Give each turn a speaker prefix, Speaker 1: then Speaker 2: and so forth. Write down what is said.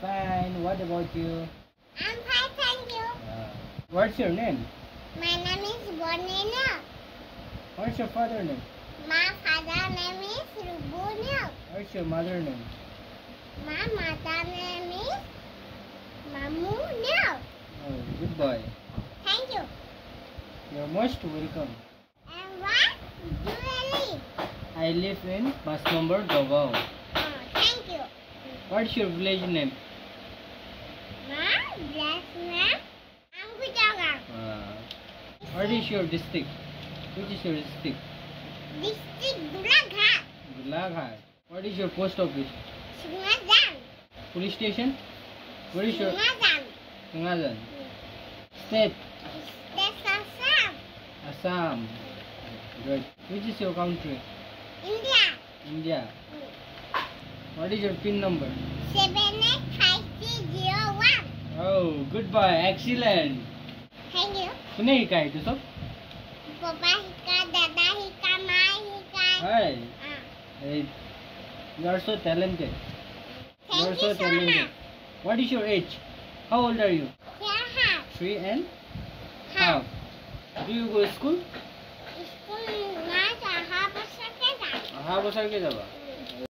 Speaker 1: fine. What about you?
Speaker 2: I'm fine, thank you.
Speaker 1: What's your name?
Speaker 2: My name is Bonino.
Speaker 1: What's your father name?
Speaker 2: My father name is Rubunio.
Speaker 1: What's your mother name?
Speaker 2: My mother name is Mamunio.
Speaker 1: Oh, good boy.
Speaker 2: Thank you.
Speaker 1: You're most welcome.
Speaker 2: And what do you live?
Speaker 1: I live in Masnomber, Davao.
Speaker 2: Oh, thank you.
Speaker 1: What's your village name?
Speaker 2: My last name Ambujaga.
Speaker 1: What is your district? Which is your district?
Speaker 2: District Gulaghat.
Speaker 1: Golaghat. What is your post office?
Speaker 2: Singajan.
Speaker 1: Police station? What is your
Speaker 2: Singajan.
Speaker 1: Singajan? State?
Speaker 2: That's Assam.
Speaker 1: Assam. Good. Which is your country?
Speaker 2: India.
Speaker 1: India. What is your PIN number?
Speaker 2: 785301.
Speaker 1: Oh, good boy. Excellent.
Speaker 2: Thank you.
Speaker 1: Kune hikai to sob?
Speaker 2: Papa hika, Dada hika, Ma hika.
Speaker 1: Hi.
Speaker 2: Ah.
Speaker 1: Hey, you are so talented.
Speaker 2: Thank
Speaker 1: You are
Speaker 2: you
Speaker 1: so
Speaker 2: so
Speaker 1: talented.
Speaker 2: much.
Speaker 1: What is your age? How old are you?
Speaker 2: Yeah,
Speaker 1: 3 and
Speaker 2: half.
Speaker 1: half. Do you go to school?
Speaker 2: School na jaha basa ke jaa.
Speaker 1: Half bosar ke jaba.